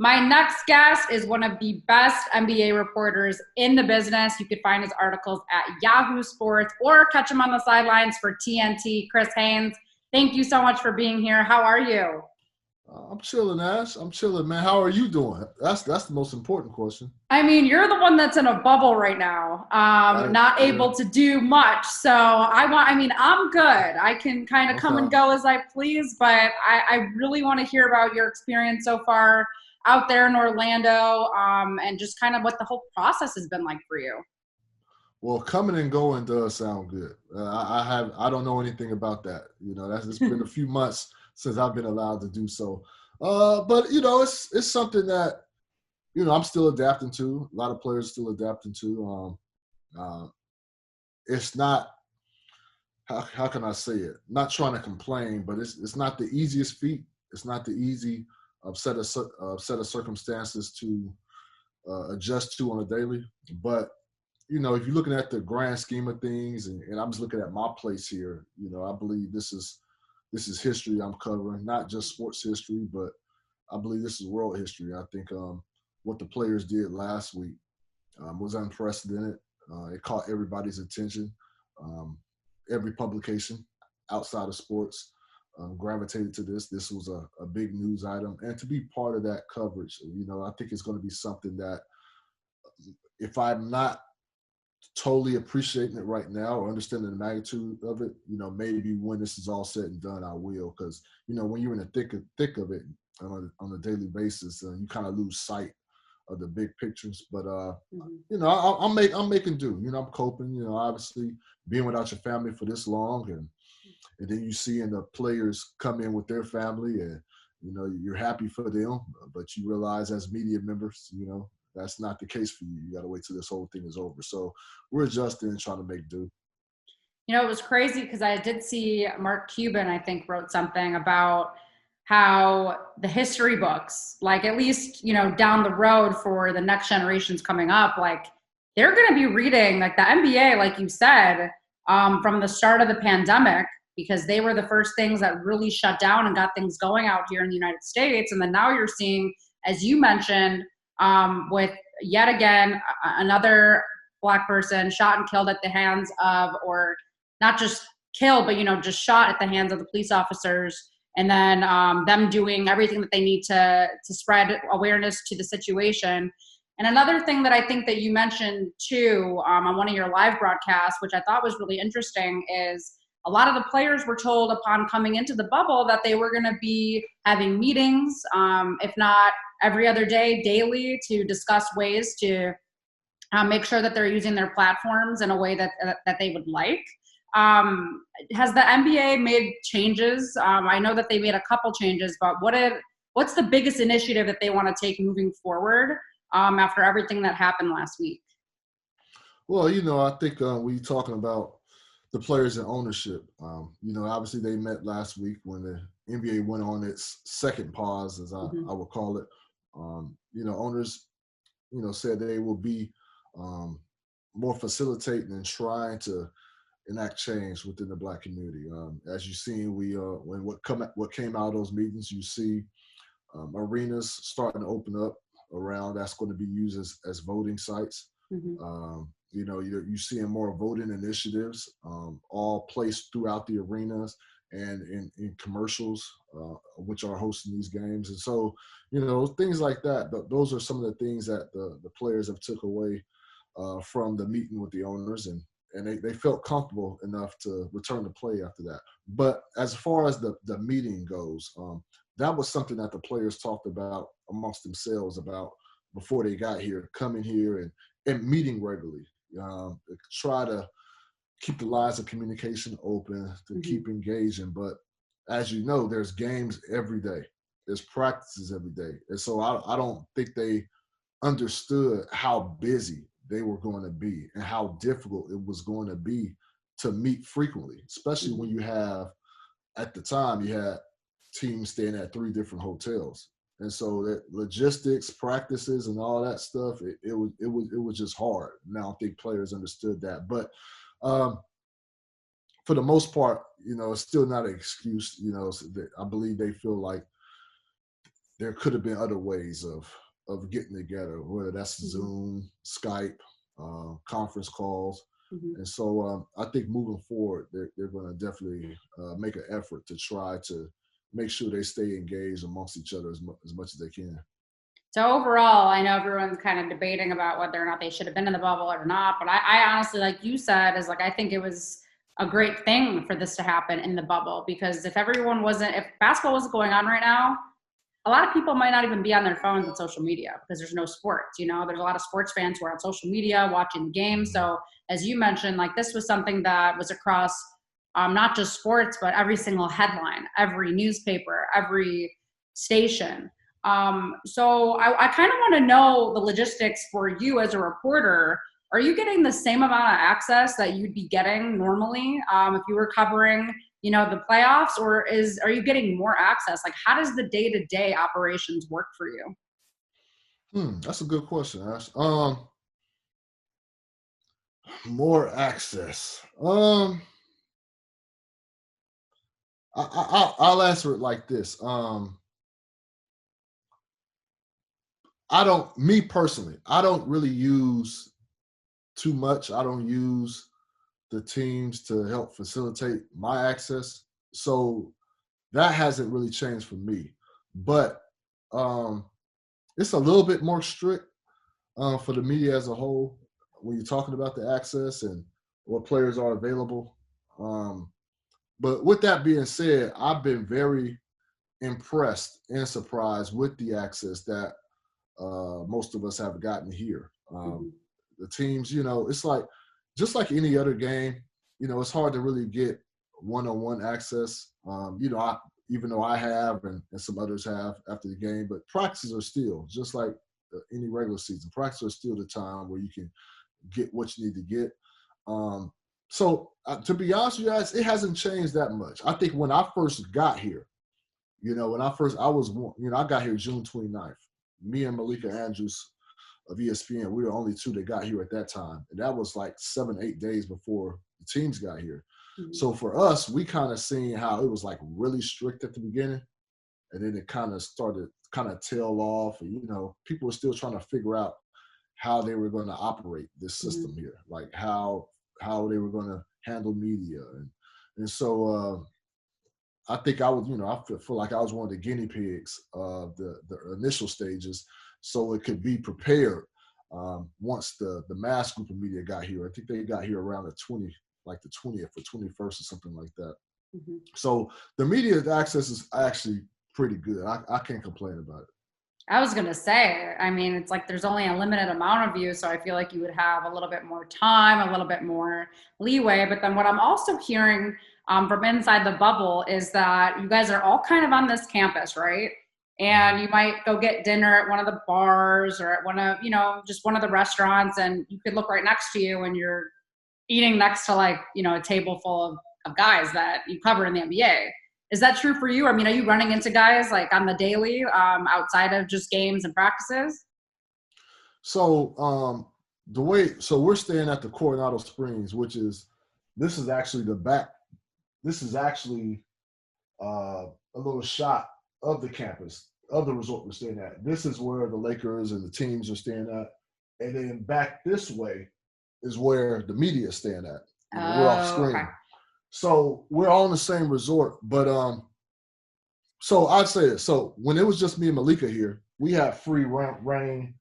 My next guest is one of the best NBA reporters in the business. You could find his articles at Yahoo Sports or catch him on the sidelines for TNT. Chris Haynes, thank you so much for being here. How are you? I'm chilling, Ash. I'm chilling, man. How are you doing? That's the most important question. I mean, you're the one that's in a bubble right now, not Yeah. able to do much. So I'm good. I can kind of come and Okay. go as I please, but I really want to hear about your experience so far out there in Orlando, and just kind of what the whole process has been like for you. Well, coming and going does sound good. I don't know anything about that. It's been a few months since I've been allowed to do so. But it's something that I'm still adapting to. A lot of players still adapting to. It's not how can I say it? Not trying to complain, but it's not the easiest feat. It's not the easy set of circumstances to adjust to on a daily. But if you're looking at the grand scheme of things, and I'm just looking at my place here, I believe this is history I'm covering, not just sports history, but I believe this is world history. I think what the players did last week was unprecedented. It caught everybody's attention. Um, every publication outside of sports gravitated to this. This was a big news item. And to be part of that coverage, I think it's going to be something that if I'm not totally appreciating it right now or understanding the magnitude of it, maybe when this is all said and done, I will. Because, when you're in the thick of it on a daily basis, you kind of lose sight of the big pictures. But, I'm making do. I'm coping, obviously being without your family for this long. And then you seeing the players come in with their family and, you're happy for them, but you realize as media members, that's not the case for you. You got to wait till this whole thing is over. So we're adjusting and trying to make do. It was crazy because I did see Mark Cuban, I think, wrote something about how the history books, like at least, down the road for the next generations coming up, like they're going to be reading like the NBA, like you said, from the start of the pandemic, because they were the first things that really shut down and got things going out here in the United States. And then now you're seeing, as you mentioned, with yet again another Black person shot and killed at the hands of, or not just killed, but just shot at the hands of the police officers, and then them doing everything that they need to spread awareness to the situation. And another thing that I think that you mentioned too on one of your live broadcasts, which I thought was really interesting, is a lot of the players were told upon coming into the bubble that they were going to be having meetings, if not every other day, daily, to discuss ways to make sure that they're using their platforms in a way that they would like. Has the NBA made changes? I know that they made a couple changes, but what's the biggest initiative that they want to take moving forward after everything that happened last week? Well, I think we're talking about the players and ownership. Obviously they met last week when the NBA went on its second pause, as I would call it. Owners, said they will be more facilitating and trying to enact change within the Black community. As you've seen, what came out of those meetings, you see arenas starting to open up around that's going to be used as voting sites. You're seeing more voting initiatives all placed throughout the arenas and in commercials, which are hosting these games. And so, things like that. Those are some of the things that the players have took away from the meeting with the owners, and they felt comfortable enough to return to play after that. But as far as the meeting goes, that was something that the players talked about amongst themselves about before they got here, coming here and meeting regularly. Try to keep the lines of communication open, to keep engaging. But as you know, there's games every day. There's practices every day. And so I don't think they understood how busy they were going to be and how difficult it was going to be to meet frequently, especially when you have, at the time, you had teams staying at 3 different hotels. And so that logistics, practices, and all that stuff, it was just hard. And I don't think players understood that. But for the most part, it's still not an excuse. I believe they feel like there could have been other ways of getting together, whether that's Zoom, Skype, conference calls. And so I think moving forward, they're going to definitely make an effort to try to make sure they stay engaged amongst each other as much as they can. So overall, I know everyone's kind of debating about whether or not they should have been in the bubble or not. But I honestly, like you said, is like I think it was a great thing for this to happen in the bubble, because if basketball wasn't going on right now, a lot of people might not even be on their phones and social media because there's no sports. There's a lot of sports fans who are on social media watching the game. So as you mentioned, like this was something that was across not just sports, but every single headline, every newspaper, every station. So I kind of want to know the logistics for you as a reporter. Are you getting the same amount of access that you'd be getting normally if you were covering the playoffs, or are you getting more access? Like, how does the day-to-day operations work for you? That's a good question, Ash. More access. I'll answer it like this. Me personally, I don't really use too much. I don't use the teams to help facilitate my access. So that hasn't really changed for me. But it's a little bit more strict for the media as a whole when you're talking about the access and what players are available. But with that being said, I've been very impressed and surprised with the access that most of us have gotten here. The teams, it's like, just like any other game, it's hard to really get one-on-one access. Even though I have and some others have after the game, but practices are still, just like any regular season, practices are still the time where you can get what you need to get. So to be honest with you guys, it hasn't changed that much. I think when I first got here, I got here June 29th. Me and Malika Andrews of ESPN, we were only two that got here at that time. And that was like 7-8 days before the teams got here. So for us, we kind of seen how it was like really strict at the beginning. And then it kind of started tail off. And, people were still trying to figure out how they were going to operate this system here, like how they were going to handle media. And so I think I feel like I was one of the guinea pigs of the initial stages, so it could be prepared once the mass group of media got here. I think they got here around the 20th or 21st or something like that. So the media access is actually pretty good. I can't complain about it. I was going to say, I mean, it's like there's only a limited amount of you, so I feel like you would have a little bit more time, a little bit more leeway. But then what I'm also hearing from inside the bubble is that you guys are all kind of on this campus, right? And you might go get dinner at one of the bars or at one of, just one of the restaurants, and you could look right next to you and you're eating next to a table full of guys that you cover in the NBA. Is that true for you? I mean, are you running into guys like on the daily outside of just games and practices? So we're staying at the Coronado Springs, this is actually a little shot of the campus, of the resort we're staying at. This is where the Lakers and the teams are staying at. And then back this way is where the media is staying at. We're off screen. Okay. So we're all in the same resort. But so I'd say this. So when it was just me and Malika here, we had free reign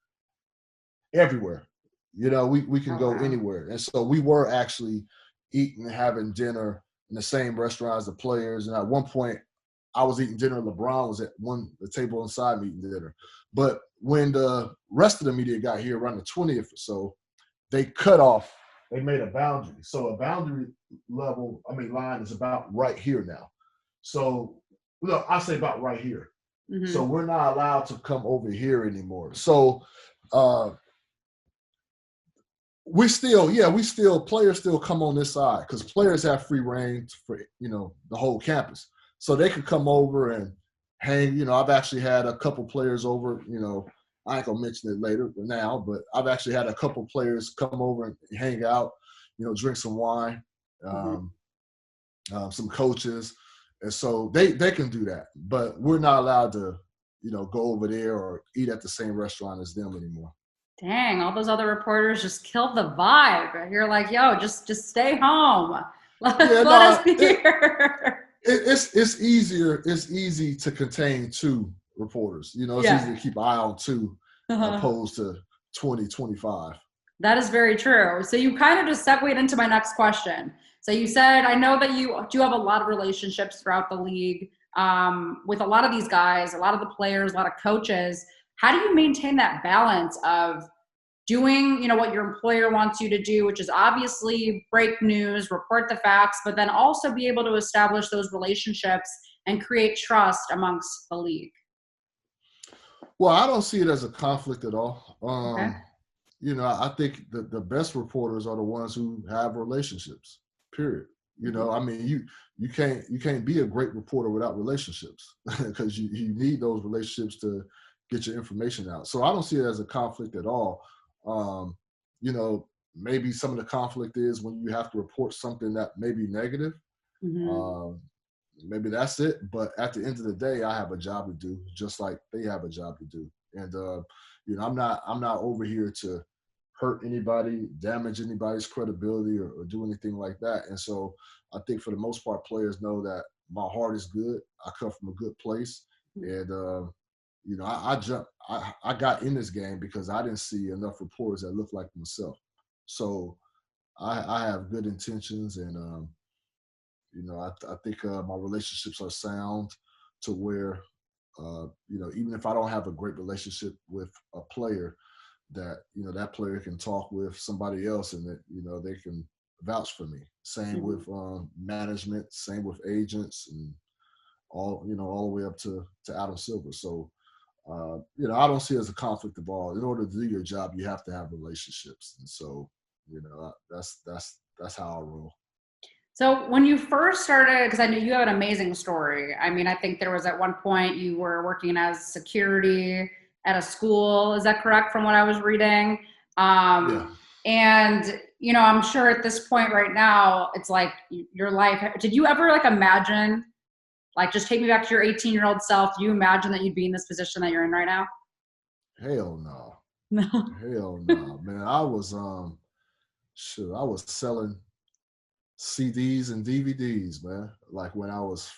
everywhere. We can go anywhere. And so we were actually eating and having dinner in the same restaurant as the players. And at one point, I was eating dinner. LeBron was at the table inside me eating dinner. But when the rest of the media got here around the 20th or so, they made a boundary. So a boundary line is about right here now. So, I say about right here. So we're not allowed to come over here anymore. So players still come on this side because players have free reign for, the whole campus. So they could come over and hang. I've actually had a couple players over, I ain't gonna mention it later now, but I've actually had a couple players come over and hang out, drink some wine, some coaches. And so they can do that, but we're not allowed to go over there or eat at the same restaurant as them anymore. Dang, all those other reporters just killed the vibe. You're like, yo, just stay home. Let us be here. It's easier. It's easy to contain 2 reporters. It's easy to keep an eye on 2 opposed to 20, 25. That is very true. So you kind of just segued into my next question. So you said, I know that you do have a lot of relationships throughout the league with a lot of these guys, a lot of the players, a lot of coaches. How do you maintain that balance of doing, what your employer wants you to do, which is obviously break news, report the facts, but then also be able to establish those relationships and create trust amongst the league? Well, I don't see it as a conflict at all. Okay. I think the best reporters are the ones who have relationships, period. I mean, you can't be a great reporter without relationships because you need those relationships to get your information out. So I don't see it as a conflict at all. Maybe some of the conflict is when you have to report something that may be negative. Maybe that's it. But at the end of the day, I have a job to do, just like they have a job to do. And I'm not over here to hurt anybody, damage anybody's credibility, or do anything like that. And so I think for the most part, players know that my heart is good. I come from a good place, and I got in this game because I didn't see enough reporters that looked like myself. So I have good intentions, and I think my relationships are sound to where even if I don't have a great relationship with a player, that that player can talk with somebody else, and that they can vouch for me. Same with management, same with agents, and all the way up to Adam Silver. So I don't see it as a conflict of all. In order to do your job, you have to have relationships, and so that's how I roll. So when you first started, because I knew you have an amazing story. I mean, I think there was at one point you were working as security at a school. Is that correct from what I was reading? Yeah. And, I'm sure at this point right now, it's like your life. Did you ever imagine, just take me back to your 18-year-old self. Do you imagine that you'd be in this position that you're in right now? Hell no. No. Hell no, man. I was I was selling CDs and DVDs, man. Like when I was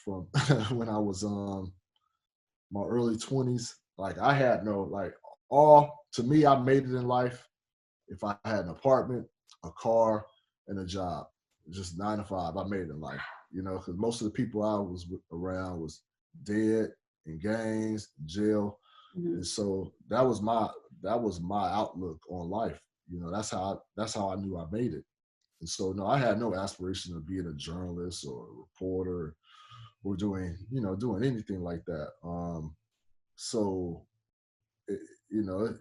my early 20s, I had to me, I made it in life if I had an apartment, a car, and a job. Just 9 to 5, I made it in life. Because most of the people I was around was dead, in gangs, jail. And so that was my outlook on life. That's how I knew I made it. And so, no, I had no aspiration of being a journalist or a reporter or doing anything like that.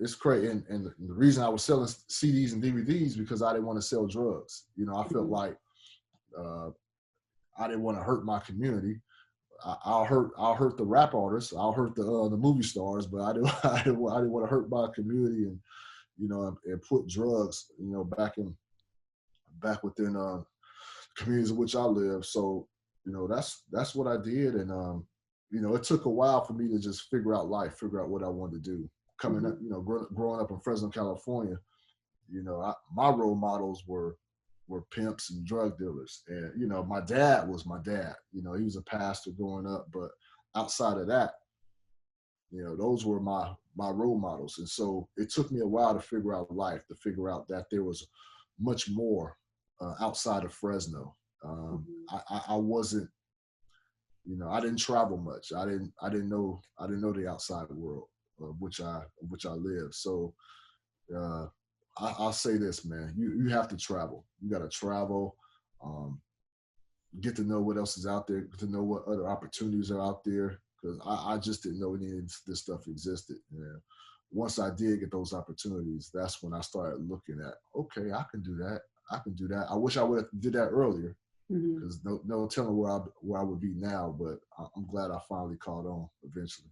It's crazy. And the reason I was selling CDs and DVDs because I didn't want to sell drugs. I felt like I didn't want to hurt my community. I'll hurt the rap artists. I'll hurt the movie stars, but I didn't want to hurt my community and and put drugs back within communities in which I live. So, that's what I did. And, it took a while for me to just figure out life, figure out what I wanted to do. Coming up, growing up in Fresno, California, my role models were pimps and drug dealers. And, my dad was my dad. He was a pastor growing up, but outside of that, those were my role models. And so it took me a while to figure out life, to figure out that there was much more outside of Fresno. I wasn't, I didn't travel much. I didn't know the outside world of which I live. So I'll say this, man, you have to travel. You got to travel, get to know what else is out there, to know what other opportunities are out there. Because I just didn't know any of this stuff existed. And once I did get those opportunities, that's when I started looking at, okay, I can do that. I wish I would have did that earlier, because no telling where I would be now. But I'm glad I finally caught on eventually.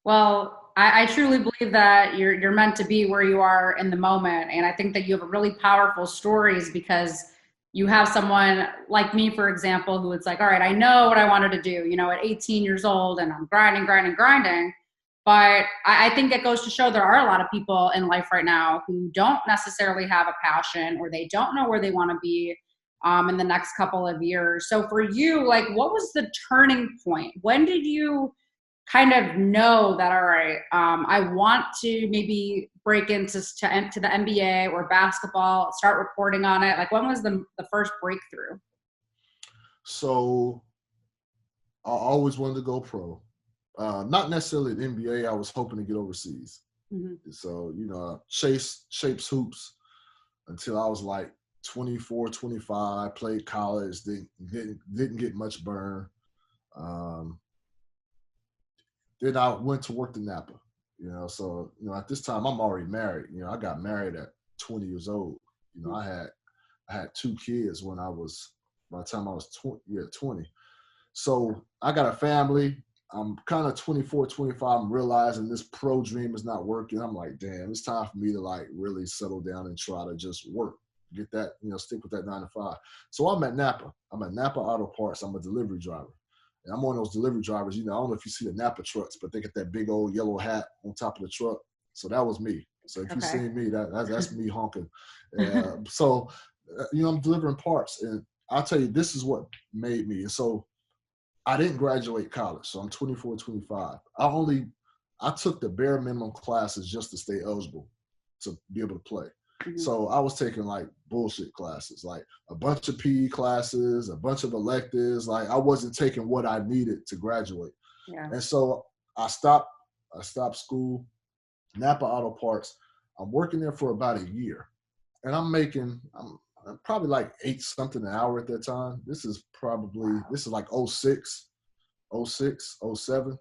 Well, I truly believe that you're meant to be where you are in the moment, and I think that you have really powerful stories because you have someone like me, for example, who it's like, all right, I know what I wanted to do, at 18 years old, and I'm grinding. But I think it goes to show there are a lot of people in life right now who don't necessarily have a passion, or they don't know where they want to be in the next couple of years. So for you, like, what was the turning point? When did you kind of know that, all right, I want to maybe break into the NBA or basketball, start reporting on it? Like, when was the first breakthrough? So I always wanted to go pro. Not necessarily the NBA. I was hoping to get overseas. Mm-hmm. So, shapes hoops until I was like 24, 25, played college, didn't get much burn. Then I went to work in Napa, so, at this time I'm already married. I got married at 20 years old. I had 2 kids by the time I was 20. So I got a family. I'm kind of 24, 25. I'm realizing this pro dream is not working. I'm like, damn, it's time for me to like really settle down and try to just work, get that, stick with that 9 to 5. So I'm at Napa. I'm at Napa Auto Parts. I'm a delivery driver. And I'm one of those delivery drivers, I don't know if you see the Napa trucks, but they get that big old yellow hat on top of the truck. So that was me. So if you see me, that's me honking. So, I'm delivering parts. And I'll tell you, this is what made me. And so I didn't graduate college. So I'm 24, 25. I took the bare minimum classes just to stay eligible to be able to play. Mm-hmm. So I was taking like bullshit classes, like a bunch of PE classes, a bunch of electives. Like I wasn't taking what I needed to graduate. Yeah. And so I stopped school, Napa Auto Parts. I'm working there for about a year, and I'm probably like 8 something an hour at that time. This is like 06, 07.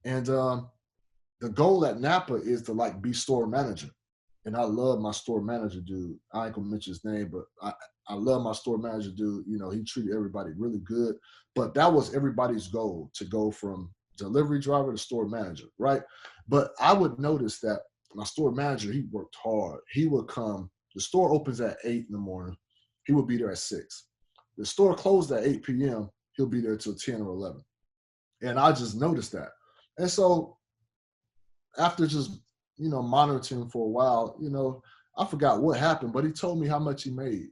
And the goal at Napa is to like be store manager. And I love my store manager dude. I ain't gonna mention his name, but I love my store manager dude. He treated everybody really good. But that was everybody's goal, to go from delivery driver to store manager, right? But I would notice that my store manager, he worked hard. He would come, the store opens at 8 in the morning. He would be there at 6. The store closed at 8 p.m. He'll be there till 10 or 11. And I just noticed that. And so after just monitoring for a while, I forgot what happened, but he told me how much he made.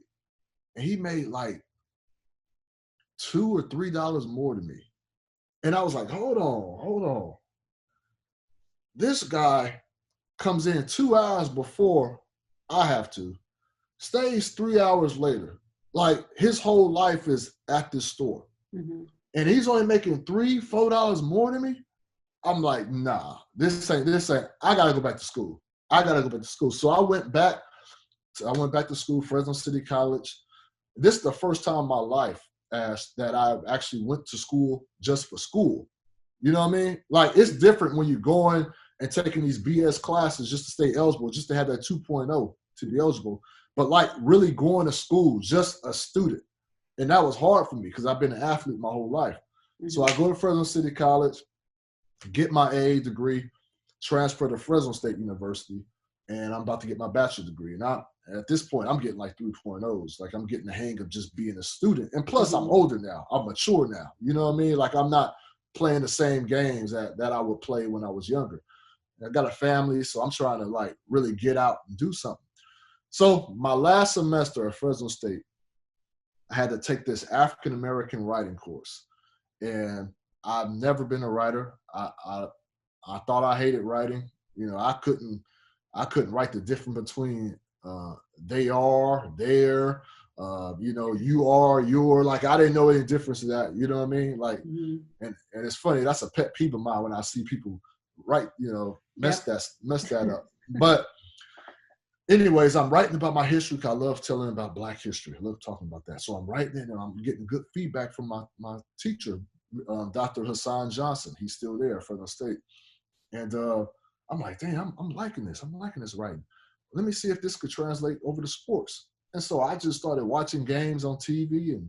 And he made like $2 or $3 more than me. And I was like, hold on. This guy comes in 2 hours before I have to, stays 3 hours later. Like his whole life is at this store. Mm-hmm. And he's only making $3, $4 more than me. I'm like, nah, this ain't, I gotta go back to school. So I went back to school, Fresno City College. This is the first time in my life that I actually went to school just for school. You know what I mean? Like it's different when you're going and taking these BS classes just to stay eligible, just to have that 2.0 to be eligible. But like really going to school, just a student. And that was hard for me because I've been an athlete my whole life. Mm-hmm. So I go to Fresno City College, get my AA degree, transfer to Fresno State University, and I'm about to get my bachelor's degree. And at this point, I'm getting like 3.0s. Like I'm getting the hang of just being a student. And plus, I'm older now. I'm mature now. You know what I mean? Like I'm not playing the same games that I would play when I was younger. I got a family, so I'm trying to like really get out and do something. So my last semester at Fresno State, I had to take this African-American writing course. And I've never been a writer. I thought I hated writing. I couldn't write the difference between they are, their, you are, you're. Like I didn't know any difference to that. You know what I mean? Like, mm-hmm. and it's funny. That's a pet peeve of mine when I see people write, mess that up. But anyways, I'm writing about my history because I love telling about Black history. I love talking about that. So I'm writing it, and I'm getting good feedback from my teacher, Dr. Hassan Johnson. He's still there at Fresno State. And I'm like, dang, I'm liking this. I'm liking this writing. Let me see if this could translate over to sports. And so I just started watching games on TV and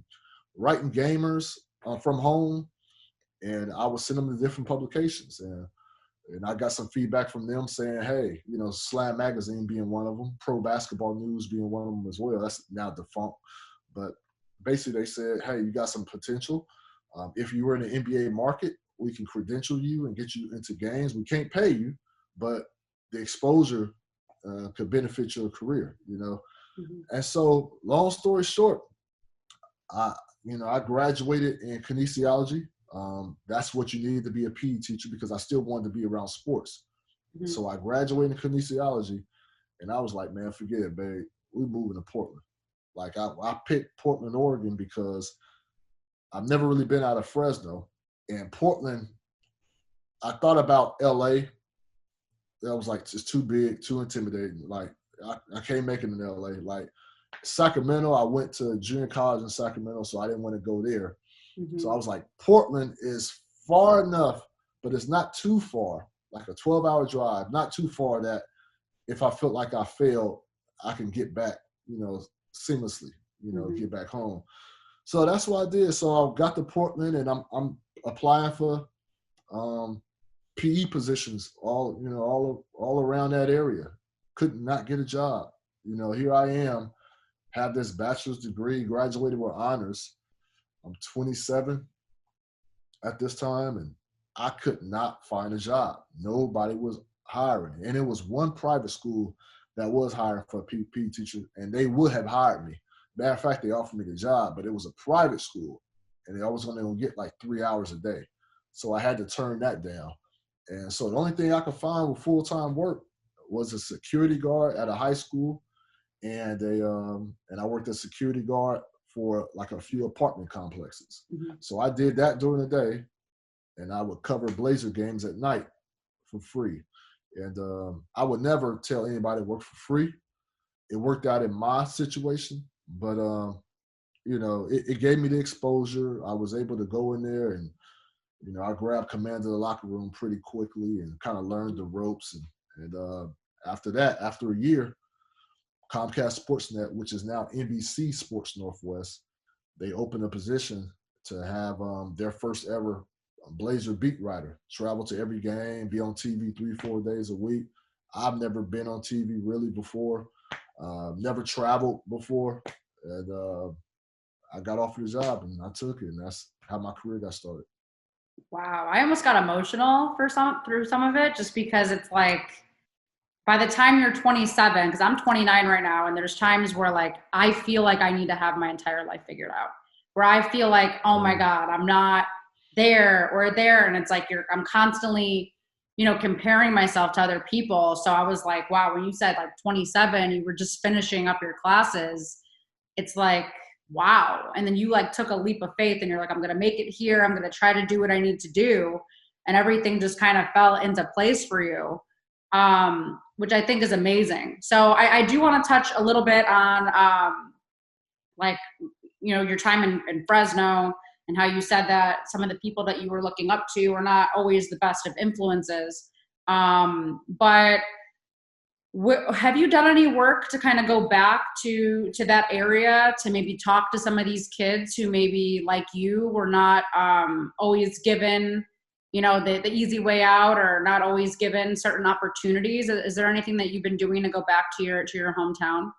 writing gamers from home. And I would send them to different publications. And I got some feedback from them saying, hey, Slam Magazine being one of them, Pro Basketball News being one of them as well. That's now defunct. But basically they said, hey, you got some potential. If you were in the NBA market we can credential you and get you into games. We can't pay you, but the exposure could benefit your career, you know. Mm-hmm. And so, long story short, I graduated in kinesiology. That's what you need to be a PE teacher because I still wanted to be around sports. Mm-hmm. So I graduated in kinesiology, and I was like, man, forget it, babe. We're moving to Portland. Like I picked Portland, Oregon because I've never really been out of Fresno. And Portland, I thought about LA. That was like just too big, too intimidating. Like I can't make it in LA. Like Sacramento, I went to junior college in Sacramento, so I didn't want to go there. Mm-hmm. So I was like, Portland is far enough, but it's not too far, like a 12-hour drive, not too far that if I felt like I failed, I can get back, seamlessly, Mm-hmm. get back home. So that's what I did. So I got to Portland, and I'm applying for PE positions all around that area. Could not get a job. Here I am, have this bachelor's degree, graduated with honors. I'm 27 at this time, and I could not find a job. Nobody was hiring. And it was one private school that was hiring for a PE teacher, and they would have hired me. Matter of fact, they offered me the job, but it was a private school, and I was only going to get like 3 hours a day. So I had to turn that down. And so the only thing I could find with full-time work was a security guard at a high school, and I worked as security guard for like a few apartment complexes. Mm-hmm. So I did that during the day, and I would cover Blazer games at night for free. And I would never tell anybody to work for free. It worked out in my situation, but it gave me the exposure. I was able to go in there, and I grabbed command of the locker room pretty quickly and kind of learned the ropes. And after that, after a year, Comcast Sportsnet, which is now NBC Sports Northwest, they opened a position to have their first ever Blazer beat writer travel to every game, be on TV 3-4 days a week. I've never been on TV really before, never traveled before, and I got offered the job and I took it, and that's how my career got started. Wow, I almost got emotional through some of it, just because it's like, by the time you're 27, because I'm 29 right now, and there's times where like I feel like I need to have my entire life figured out, where I feel like, oh my God, I'm not there or there, and it's like I'm constantly, comparing myself to other people. So I was like, wow, when you said like 27, you were just finishing up your classes, it's like, wow. And then you like took a leap of faith, and you're like, I'm gonna make it here. I'm gonna try to do what I need to do, and everything just kind of fell into place for you. Which I think is amazing. So I do want to touch a little bit on, your time in Fresno, and how you said that some of the people that you were looking up to were not always the best of influences. But have you done any work to kind of go back to that area to maybe talk to some of these kids who maybe like you were not always given the easy way out, or not always given certain opportunities? Is there anything that you've been doing to go back to your hometown?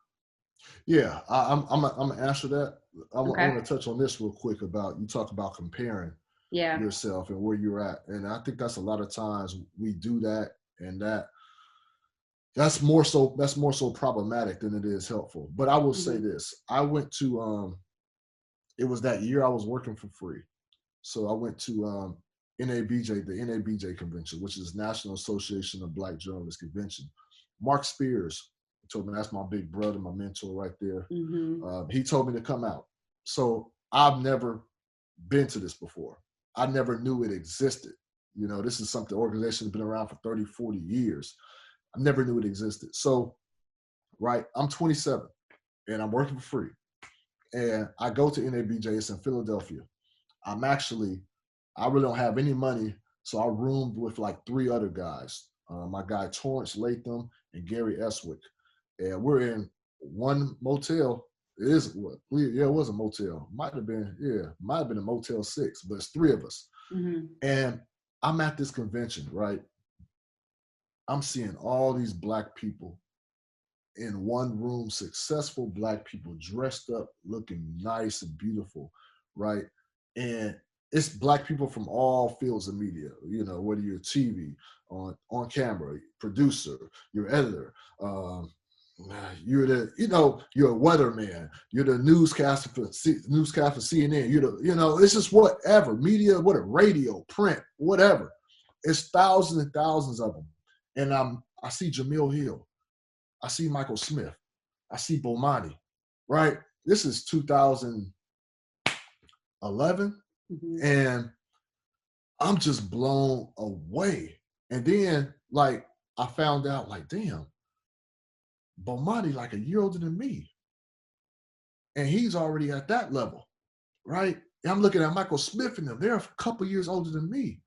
Yeah, I'm gonna answer that. I Okay. want to touch on this real quick about, you talk about comparing Yeah. yourself and where you're at, and I think that's a lot of times we do that, and that's more so problematic than it is helpful. But I will say this: I went to it was that year I was working for free, so I went to NABJ, the NABJ convention, which is National Association of Black Journalists convention. Mark Spears told me, that's my big brother, my mentor right there. He told me to come out. So I've never been to this before. I never knew it existed. This is something, the organization has been around for 30, 40 years. I never knew it existed. So, right, I'm 27 and I'm working for free. And I go to NABJ, it's in Philadelphia. I really don't have any money, so I roomed with like 3 other guys. My guy Torrance Latham and Gary Eswick. And we're in one motel. It was a motel. Might have been a Motel 6, but it's 3 of us. And I'm at this convention, right? I'm seeing all these Black people in one room, successful Black people dressed up, looking nice and beautiful, right? And it's black people from all fields of media, whether you're TV, on camera, producer, you're editor, you're you're a weatherman, you're the newscaster for CNN, it's just whatever, media, whatever, radio, print, whatever. It's thousands and thousands of them. And I see Jamil Hill, I see Michael Smith, I see Bomani, right? This is 2011. And I'm just blown away. And then, like, I found out, like, damn, Bomani like a year older than me. And he's already at that level, right? And I'm looking at Michael Smith and them. They're a couple years older than me.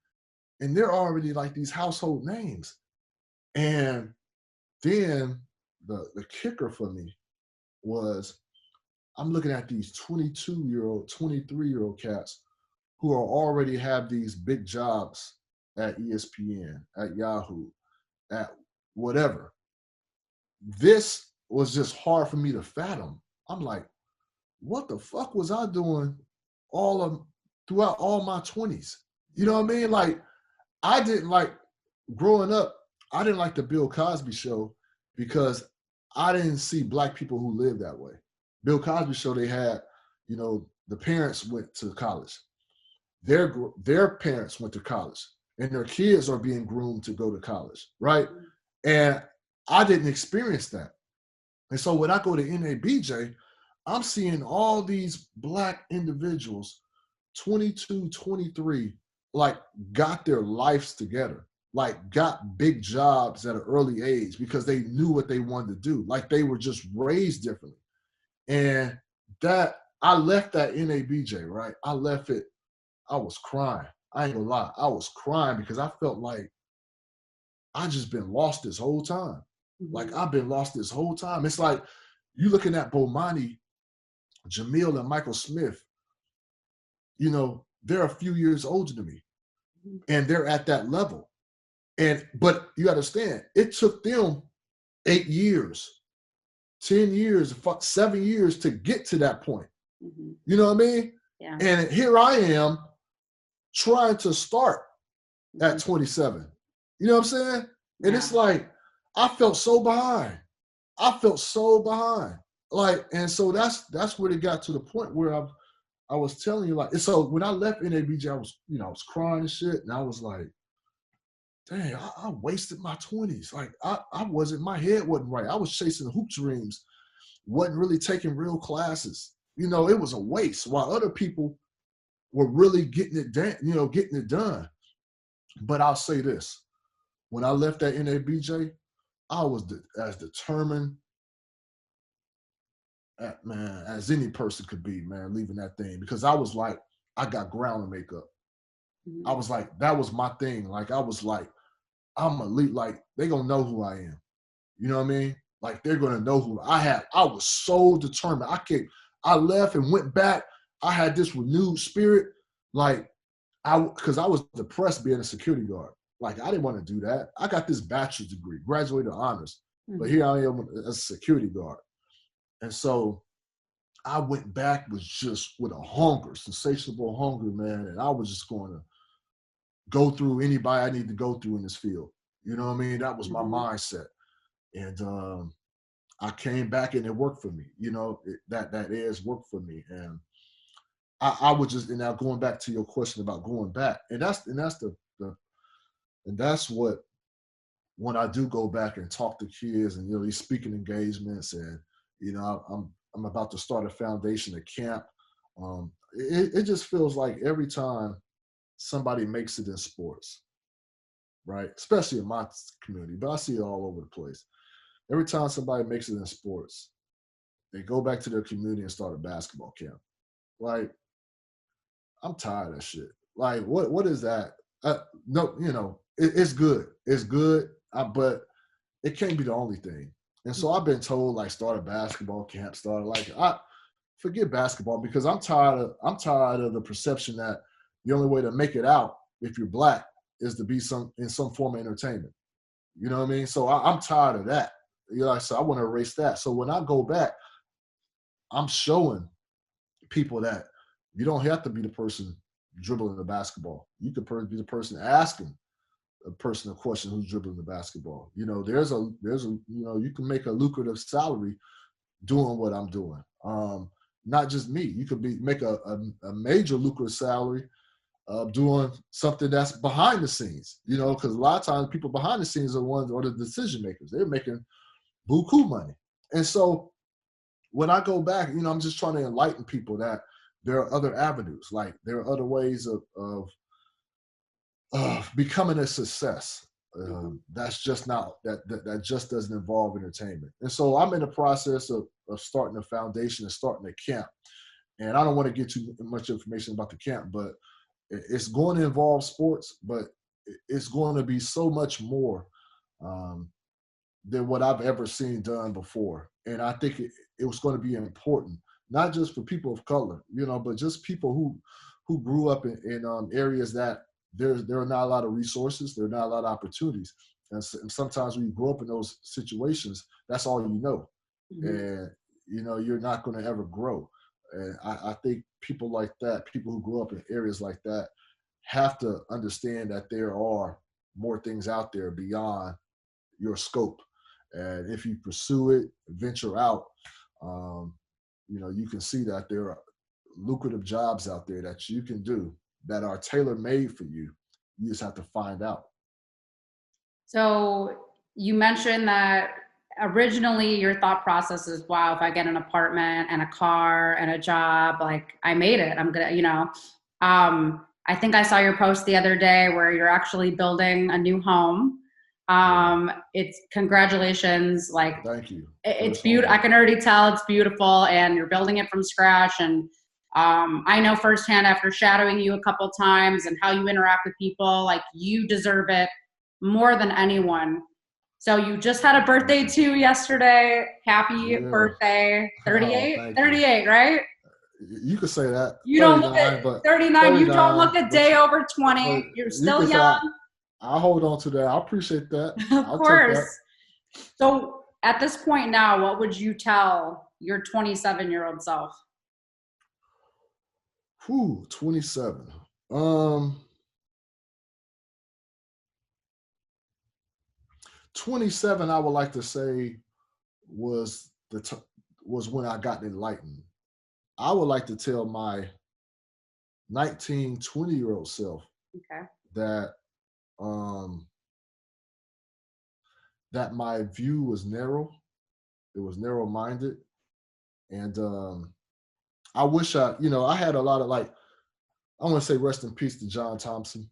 And they're already like these household names. And then the kicker for me was I'm looking at these 22-year-old, 23-year-old cats who are already have these big jobs at ESPN, at Yahoo, at whatever. This was just hard for me to fathom. I'm like, what the fuck was I doing throughout all my 20s? You know what I mean? Like, I didn't like, growing up, I didn't like the Bill Cosby show because I didn't see black people who lived that way. Bill Cosby show, they had, the parents went to college. Their parents went to college, and their kids are being groomed to go to college, right? And I didn't experience that. And so when I go to NABJ, I'm seeing all these black individuals, 22, 23, like got their lives together, like got big jobs at an early age because they knew what they wanted to do. Like they were just raised differently. And that, I left that NABJ, right? I left it, I was crying. I ain't gonna lie. I was crying because I felt like I just been lost this whole time. Like I've been lost this whole time. It's like you looking at Bomani, Jamil, and Michael Smith, they're a few years older than me. And they're at that level. But you understand, it took them 8 years, 10 years, 7 years to get to that point. You know what I mean? Yeah. And here I am trying to start at 27. You know what I'm saying? And it's like, I felt so behind. Like, and so that's where it got to the point where I was telling you, like, and so when I left NABJ, I was crying and shit. And I was like, dang, I wasted my 20s. Like my head wasn't right. I was chasing hoop dreams, wasn't really taking real classes. It was a waste while other people were really getting it done, But I'll say this, when I left that NABJ, I was as determined as any person could be, man, leaving that thing, because I was like, I got ground to make up. I was like, that was my thing. Like, I was like, I'm elite. Like, they gonna know who I am. You know what I mean? Like, they're gonna know who I was so determined. I left and went back. I had this renewed spirit. Like, because I was depressed being a security guard. Like, I didn't want to do that. I got this bachelor's degree, graduated honors, but here I am as a security guard. And so I went back with a hunger, insatiable hunger, man. And I was just going to go through anybody I need to go through in this field. You know what I mean? That was my mindset. And I came back and it worked for me. That edge worked for me. And I would just, and now going back to your question about going back, and that's what, when I do go back and talk to kids and these speaking engagements, and I'm about to start a foundation at camp. It just feels like every time somebody makes it in sports, right? Especially in my community, but I see it all over the place. Every time somebody makes it in sports, they go back to their community and start a basketball camp. Like, I'm tired of that shit. Like, what is that? No, it's good. It's good, but it can't be the only thing. And so I've been told, like, start a basketball camp, forget basketball, because I'm tired of the perception that the only way to make it out if you're black is to be in some form of entertainment. You know what I mean? So I'm tired of that. So I want to erase that. So when I go back, I'm showing people that you don't have to be the person dribbling the basketball. You could be the person asking a person a question who's dribbling the basketball. You know, there's a you can make a lucrative salary doing what I'm doing. Not just me. You could make a major lucrative salary doing something that's behind the scenes. You know, because a lot of times people behind the scenes are the ones or the decision makers. They're making buku money. And so when I go back, you know, I'm just trying to enlighten people that there are other avenues. Like there are other ways of becoming a success. That's just not that just doesn't involve entertainment. And so I'm in the process of starting a foundation and starting a camp. And I don't want to get too much information about the camp, but it's going to involve sports, but it's going to be so much more than what I've ever seen done before. And I think it was going to be important, not just for people of color, you know, but just people who grew up in areas that there are not a lot of resources, there are not a lot of opportunities. And sometimes when you grow up in those situations, that's all you know. And, you know, you're not going to ever grow. And I think people like that, people who grew up in areas like that, have to understand that there are more things out there beyond your scope. And if you pursue it, venture out, you know, you can see that there are lucrative jobs out there that you can do that are tailor-made for you. You just have to find out. So you mentioned that originally your thought process is, wow, if I get an apartment and a car and a job, like I made it. I'm gonna, you know, I think I saw your post the other day where you're actually building a new home. It's congratulations. Like, thank you. It's beautiful. I can already tell it's beautiful, and you're building it from scratch. And I know firsthand after shadowing you a couple times and how you interact with people, like you deserve it more than anyone. So you just had a birthday too yesterday. Happy birthday. 38? Oh, 38, right? You could say that. You don't look at 39. You don't look a day over 20. You're still young. I'll hold on to that. I appreciate that. Of course. So at this point now, what would you tell your 27-year-old self? 27. 27, I would like to say was when I got enlightened. I would like to tell my 19, 20-year-old self that that my view was narrow. It was narrow-minded. And I wish I had a lot of, like, I want to say rest in peace to John Thompson,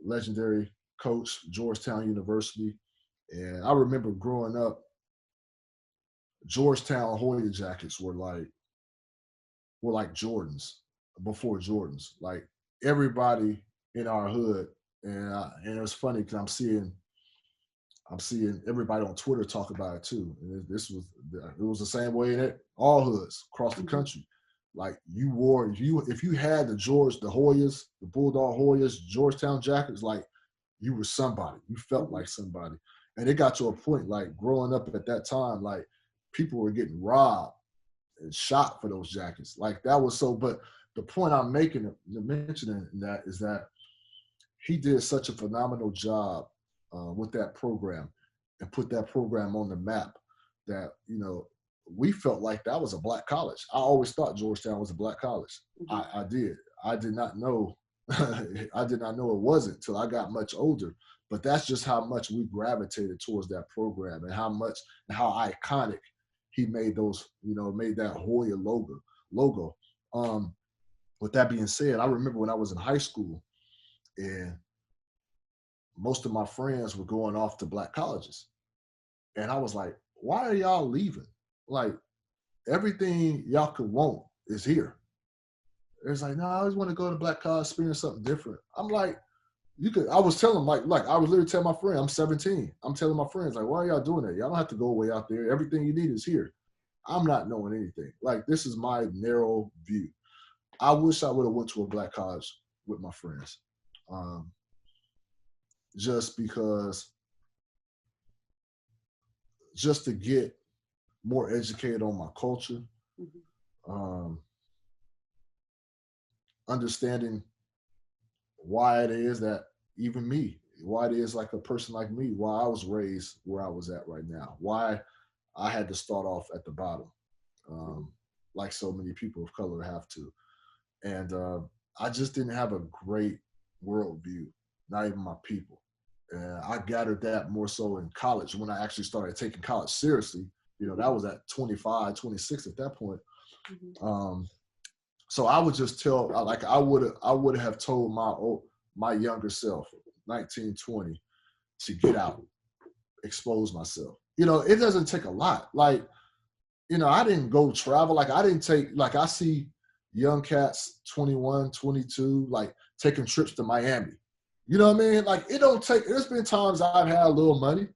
legendary coach, Georgetown University. And I remember growing up, Georgetown Hoya jackets were like Jordans before Jordans. Like everybody in our hood, and it was funny because I'm seeing everybody on Twitter talk about it too. And it was the same way in all hoods across the country. Like you wore, if you had the Hoyas, the Bulldog Hoyas, Georgetown jackets, like you were somebody. You felt like somebody. And it got to a point, like growing up at that time, like people were getting robbed and shot for those jackets. Like that was so. But the point I'm mentioning that is that he did such a phenomenal job with that program and put that program on the map that, you know, we felt like that was a black college. I always thought Georgetown was a black college. I did. I did not know. I did not know it wasn't till I got much older. But that's just how much we gravitated towards that program and how iconic he made made that Hoya logo. With that being said, I remember when I was in high school and most of my friends were going off to black colleges. And I was like, why are y'all leaving? Like, everything y'all could want is here. It's like, no, I always want to go to black college, experience something different. I'm like, I was telling them, like I was literally telling my friend, I'm 17. I'm telling my friends, like, why are y'all doing that? Y'all don't have to go way out there. Everything you need is here. I'm not knowing anything. Like, this is my narrow view. I wish I would have went to a black college with my friends. Just to get more educated on my culture. understanding why it is that even me, why it is like a person like me, why I was raised where I was at right now, why I had to start off at the bottom, like so many people of color have to. And I just didn't have a great worldview, not even my people. And I gathered that more so in college when I actually started taking college seriously. You know, that was at 25, 26 at that point. So I would just tell, like I would have told my younger self, 19, 20, to get out, expose myself. You know, it doesn't take a lot. Like, you know, I didn't go travel. Like I didn't take, like I see young cats, 21, 22, like taking trips to Miami. You know what I mean? Like it don't take, there's been times I've had a little money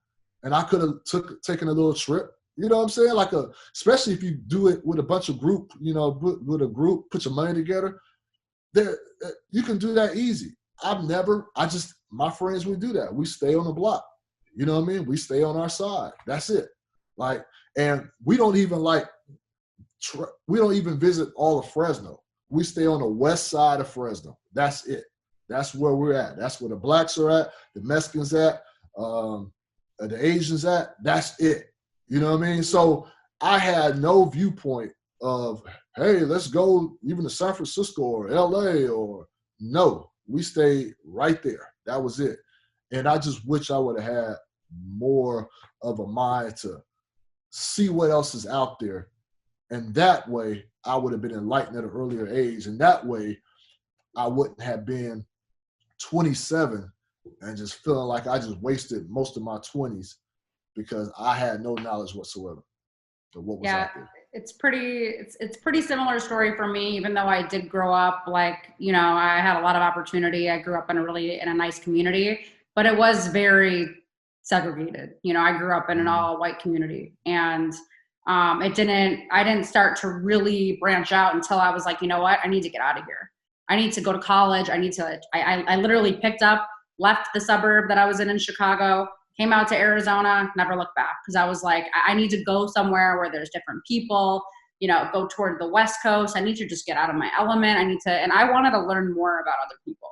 and I could have taken a little trip. You know what I'm saying? Like especially if you do it with a bunch of group, you know, with a group, put your money together, there, you can do that easy. My friends, we do that. We stay on the block. You know what I mean? We stay on our side. That's it. Like, and we don't even visit all of Fresno. We stay on the west side of Fresno. That's it. That's where we're at. That's where the blacks are at, the Mexicans at, the Asians at. That's it. You know what I mean? So I had no viewpoint of, hey, let's go even to San Francisco or LA or no. We stayed right there. That was it. And I just wish I would have had more of a mind to see what else is out there. And that way I would have been enlightened at an earlier age. And that way I wouldn't have been 27 and just feeling like I just wasted most of my 20s because I had no knowledge whatsoever of what was out there. It's pretty similar story for me, even though I did grow up, like, you know, I had a lot of opportunity. I grew up in a nice community, but it was very segregated. You know, I grew up in an all white community, and I didn't start to really branch out until I was like, you know what, I need to get out of here. I need to go to college. I literally picked up, left the suburb that I was in Chicago, came out to Arizona, never looked back, because I was like, I need to go somewhere where there's different people, you know, go toward the West Coast. I need to just get out of my element. And I wanted to learn more about other people.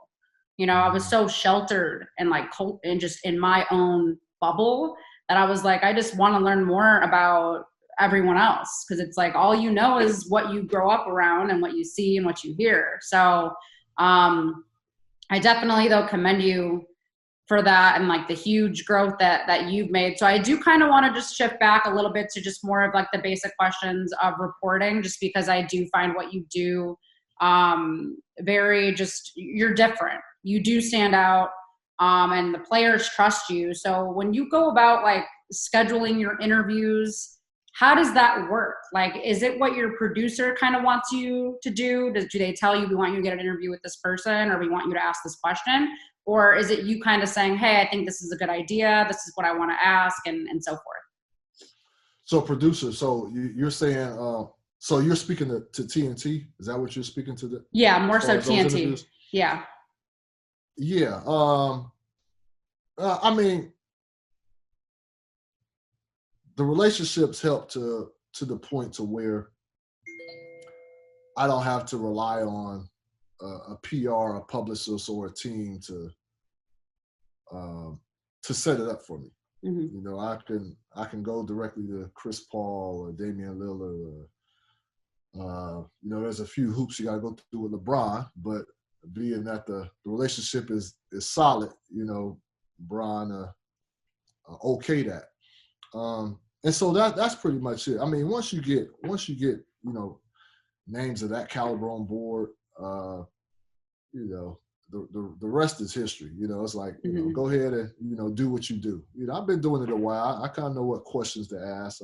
You know, I was so sheltered and and just in my own bubble that I was like, I just want to learn more about everyone else, because it's like all you know is what you grow up around and what you see and what you hear. So I definitely, though, commend you for that and like the huge growth that you've made. So I do kind of want to just shift back a little bit to just more of like the basic questions of reporting, just because I do find what you do you're different. You do stand out, and the players trust you. So when you go about like scheduling your interviews, how does that work? Like, is it what your producer kind of wants you to do? Do they tell you, we want you to get an interview with this person, or we want you to ask this question? Or is it you kind of saying, hey, I think this is a good idea, this is what I want to ask, and so forth? So producer, so you're saying, so you're speaking to TNT? Is that what you're speaking to? Yeah, more so TNT. Yeah. Yeah. I mean, the relationships help to the point to where I don't have to rely on a PR, a publicist, or a team to set it up for me. You know, I can go directly to Chris Paul or Damian Lillard. You know, there's a few hoops you got to go through with LeBron, but being that the relationship is solid, you know, LeBron okay that. And so that's pretty much it. I mean, once you get, you know, names of that caliber on board, you know, the rest is history. You know, it's like, you know, go ahead and, you know, do what you do. You know, I've been doing it a while. I kind of know what questions to ask.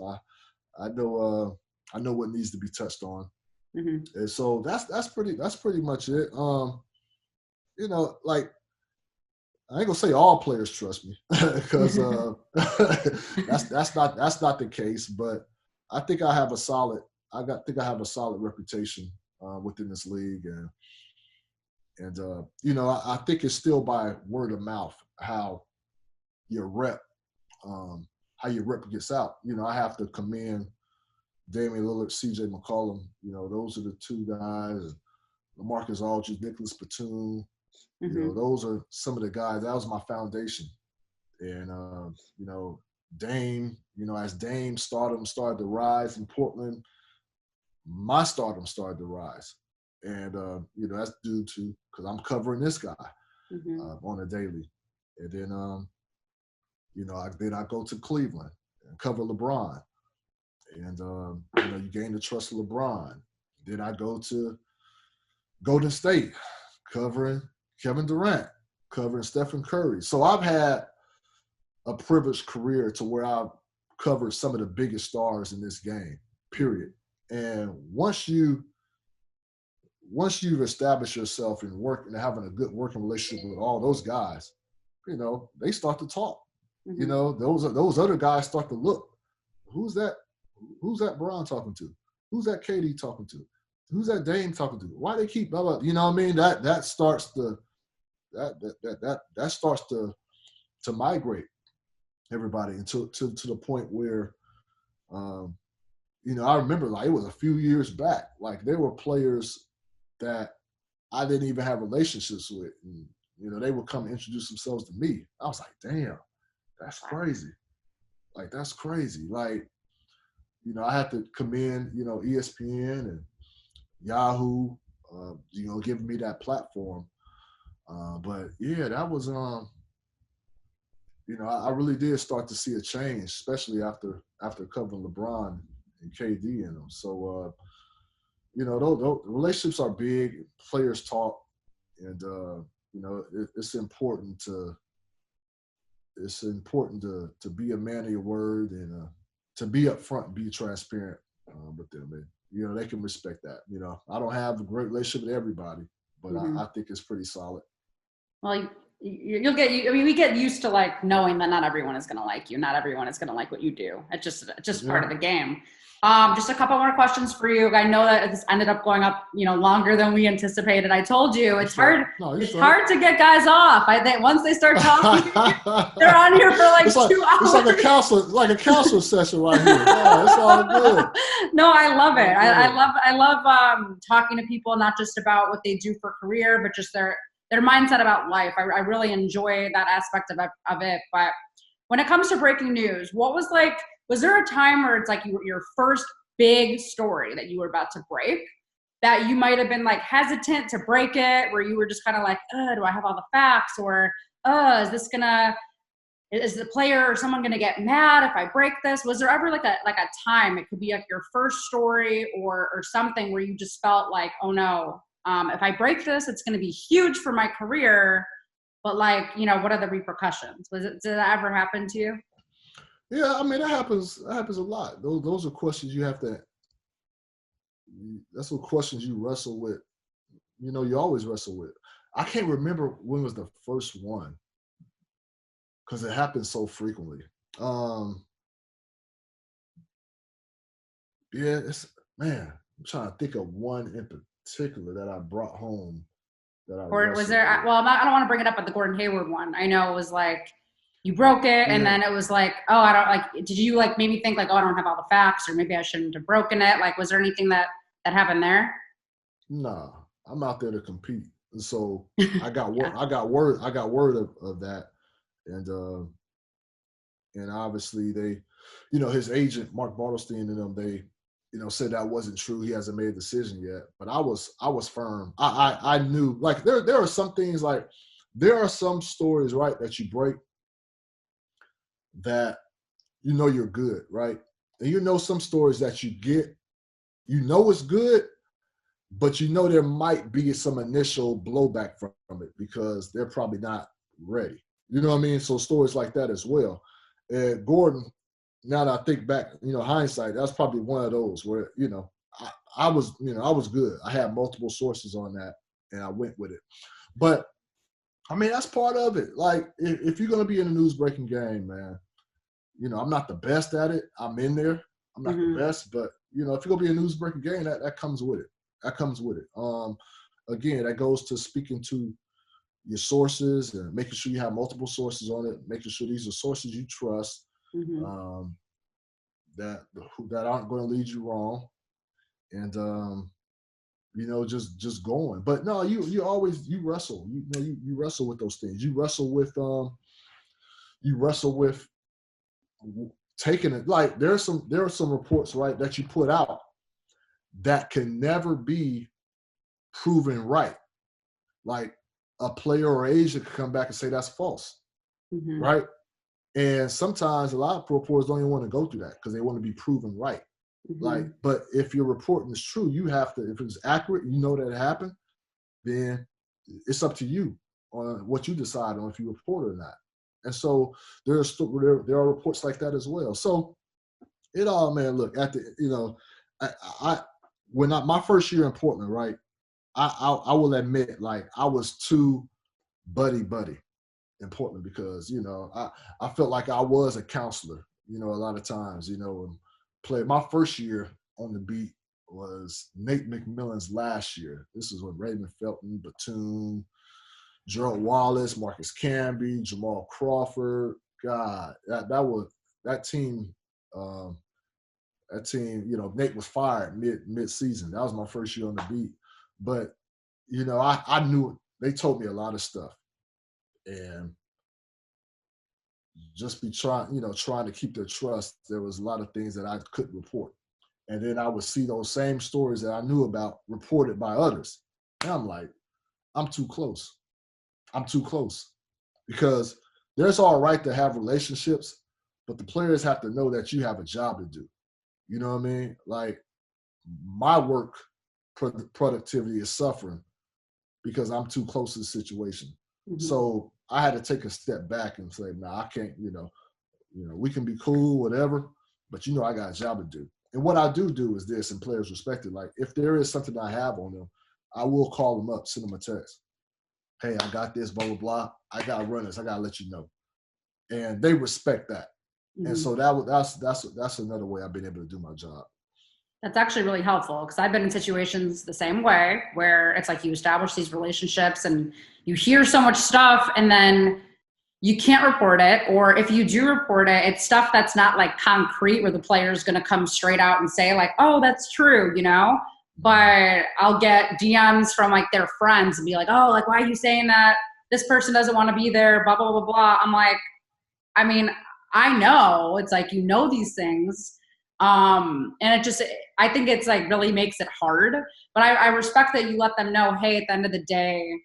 I know what needs to be touched on. And so that's pretty much it. You know, like, I ain't gonna say all players trust me because that's not the case. But I think I have a solid reputation within this league, and you know, I think it's still by word of mouth how your rep gets out. You know, I have to commend Damian Lillard, CJ McCollum. You know, those are the two guys. LaMarcus Aldridge, Nicholas Batum. You Mm-hmm. know, those are some of the guys. That was my foundation. And, you know, Dame, you know, as Dame stardom started to rise in Portland, my stardom started to rise. And, you know, that's due to, because I'm covering this guy on a daily. And then, you know, then I go to Cleveland and cover LeBron. And, you know, you gain the trust of LeBron. Then I go to Golden State, covering Kevin Durant, covering Stephen Curry. So I've had a privileged career to where I've covered some of the biggest stars in this game, period. And once you've established yourself and having a good working relationship with all those guys, you know, they start to talk. Mm-hmm. You know, those other guys start to look. Who's that Bron talking to? Who's that KD talking to? Who's that Dame talking to? Why they keep blah, blah, you know what I mean? That starts to migrate everybody to the point where you know, I remember like it was a few years back, like there were players that I didn't even have relationships with, and you know, they would come introduce themselves to me. I was like, damn, that's crazy. Like that's crazy. Like, you know, I had to commend, you know, ESPN and Yahoo, you know, giving me that platform. But yeah, that was, you know, I really did start to see a change, especially after covering LeBron and KD in them. So, you know, those relationships are big. Players talk, and you know, it's important to be a man of your word and to be upfront and be transparent with them. And, you know, they can respect that. You know, I don't have a great relationship with everybody, but I think it's pretty solid. Well, you'll get. I mean, we get used to like knowing that not everyone is going to like you. Not everyone is going to like what you do. It's just part of the game. Just a couple more questions for you. I know that this ended up going up, you know, longer than we anticipated. I told you it's hard. It's hard to get guys off. I think once they start talking, they're on here for like 2 hours. It's like a counselor session right here. Yeah, it's all good. No, I love it. I love talking to people, not just about what they do for career, but just their mindset about life. I really enjoy that aspect of it. But when it comes to breaking news, was there a time where it's like your first big story that you were about to break that you might have been like hesitant to break it, where you were just kind of like, do I have all the facts? Or, is the player or someone going to get mad if I break this? Was there ever like a time, it could be like your first story or something where you just felt like, oh no, if I break this, it's going to be huge for my career, but like, you know, what are the repercussions? Did that ever happen to you? Yeah, I mean, that happens a lot. Those are questions that's what questions you wrestle with. You know, you always wrestle with. I can't remember when was the first one because it happens so frequently. Yeah, I'm trying to think of one in particular that I brought home that I Or was there, well, I don't want to bring it up, but the Gordon Hayward one, I know it was like, you broke it, and then it was like, oh, I don't like. Did you like maybe think like, oh, I don't have all the facts, or maybe I shouldn't have broken it? Like, was there anything that happened there? Nah, I'm out there to compete, and so I got I got word of that, and obviously they, you know, his agent Mark Bartelstein and them, they, you know, said that wasn't true. He hasn't made a decision yet, but I was firm. I knew, like there are some things, like there are some stories, right, that you break that you know you're good, right? And you know some stories that you get, you know it's good, but you know there might be some initial blowback from it because they're probably not ready. You know what I mean? So stories like that as well. And Gordon, now that I think back, you know, hindsight, that's probably one of those where, you know, I was good. I had multiple sources on that and I went with it. But I mean, that's part of it. Like if you're going to be in a news breaking game, man, you know, I'm not the best at it. I'm in there. I'm not the best, but you know, if you're gonna be a news breaking game, that comes with it. That comes with it. Again, that goes to speaking to your sources and making sure you have multiple sources on it, making sure these are sources you trust, that aren't going to lead you wrong, and just going. But no, you always wrestle. You wrestle with those things. You wrestle with taking it. Like there are some reports, right, that you put out that can never be proven right. Like a player or agent could come back and say that's false, right? And sometimes a lot of reporters don't even want to go through that because they want to be proven right. Like, but if your reporting is true, you have to, if it's accurate, that it happened, then it's up to you on what you decide on if you report it or not. And so there are reports like that as well. So it all, man, look, at the, my first year in Portland, right, I will admit, like, I was too buddy in Portland because, I felt like I was a counselor, a lot of times, my first year on the beat was Nate McMillan's last year. This is when Raymond Felton, Batum, Gerald Wallace, Marcus Camby, Jamal Crawford. God, that team, Nate was fired mid-season. That was my first year on the beat. But, I knew they told me a lot of stuff. And just be trying to keep their trust. There was a lot of things that I couldn't report. And then I would see those same stories that I knew about reported by others. And I'm like, I'm too close. Because there's all right to have relationships, but the players have to know that you have a job to do. You know what I mean? Like, my work productivity is suffering because I'm too close to the situation. So I had to take a step back and say, nah, I can't, we can be cool, whatever, but I got a job to do. And what I do is this, and players respect it. Like, if there is something I have on them, I will call them up, send them a text. Hey, I got this, blah, blah, blah. I got to run this. I got to let you know. And they respect that. And so that's another way I've been able to do my job. That's actually really helpful because I've been in situations the same way where it's like you establish these relationships and you hear so much stuff and then you can't report it. Or if you do report it, it's stuff that's not like concrete where the player is going to come straight out and say like, oh, that's true, But I'll get DMs from like their friends and be like, oh, like, why are you saying that? This person doesn't want to be there, blah, blah, blah, blah. I'm like, I mean, I know it's like, these things. And I think it's like really makes it hard, but I respect that you let them know, hey, at the end of the day,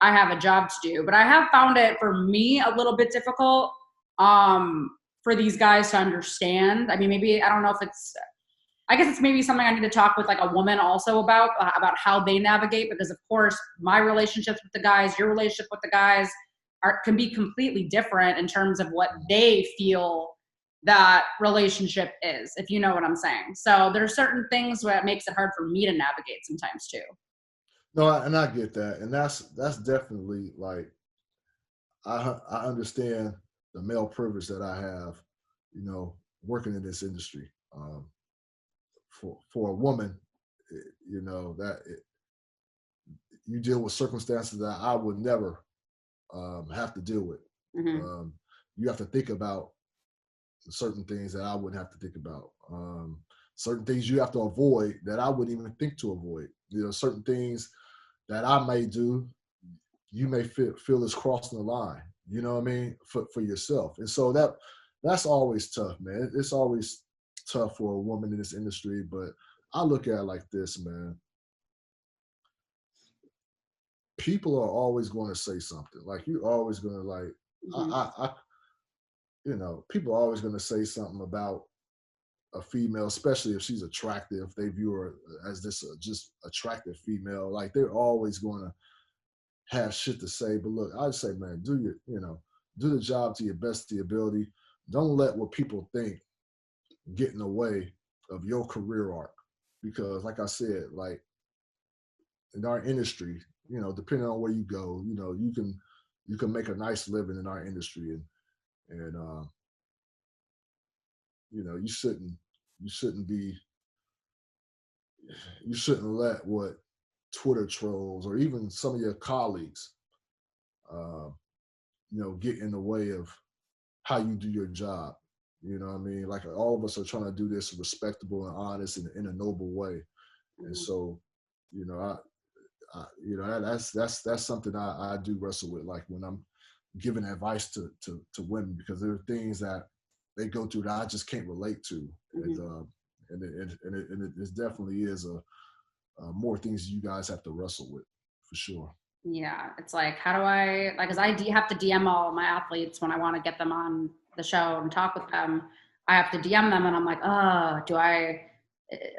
I have a job to do. But I have found it for me a little bit difficult for these guys to understand. I mean, maybe, I don't know if I guess it's maybe something I need to talk with like a woman also about how they navigate, because of course my relationships with the guys, your relationship with the guys can be completely different in terms of what they feel that relationship is, if you know what I'm saying. So there's certain things where it makes it hard for me to navigate sometimes too. No, and I get that. And that's definitely like, I understand the male privilege that I have, working in this industry. For a woman, you deal with circumstances that I would never have to deal with. You have to think about certain things that I wouldn't have to think about. Certain things you have to avoid that I wouldn't even think to avoid. Certain things that I may do, you may feel is crossing the line. You know what I mean? For yourself. And so that's always tough, man. It's always tough for a woman in this industry, but I look at it like this, man. People are always going to say something. Like, you're always going to like, people are always going to say something about a female, especially if she's attractive. They view her as this just attractive female. Like, they're always going to have shit to say. But look, I say, man, do the job to your best of your ability. Don't let what people think get in the way of your career arc. Because like I said, like, in our industry, depending on where you go, you can make a nice living in our industry, and you shouldn't let what Twitter trolls or even some of your colleagues, get in the way of how you do your job. You know what I mean? Like, all of us are trying to do this respectable and honest and in a noble way. And so you know, you know, that's something I do wrestle with, like when I'm giving advice to women, because there are things that they go through that I just can't relate to, and it definitely is more things you guys have to wrestle with, for sure. Yeah, it's like, how do I, like, because have to DM all my athletes when I want to get them on the show and talk with them. I have to DM them, and I'm like, do I,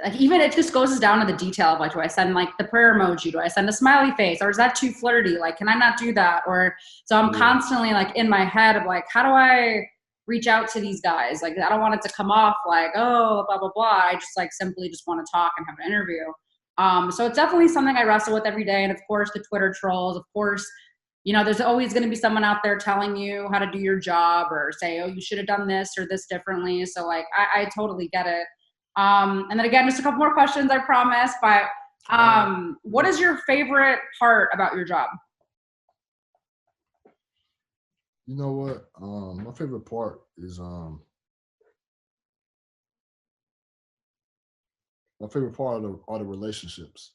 like, even it just goes down to the detail of, like, do I send, like, the prayer emoji? Do I send a smiley face? Or is that too flirty? Like, can I not do that? Or, so I'm constantly, like, in my head of, like, how do I reach out to these guys? Like, I don't want it to come off like, oh, blah, blah, blah. I just, like, simply just want to talk and have an interview. So it's definitely something I wrestle with every day. And of course, the Twitter trolls, of course, you know, there's always going to be someone out there telling you how to do your job, or say, oh, you should have done this or this differently. So, like, I totally get it. And then again, just a couple more questions, I promise. But what is your favorite part about your job? You know what? My favorite part is my favorite part are the relationships.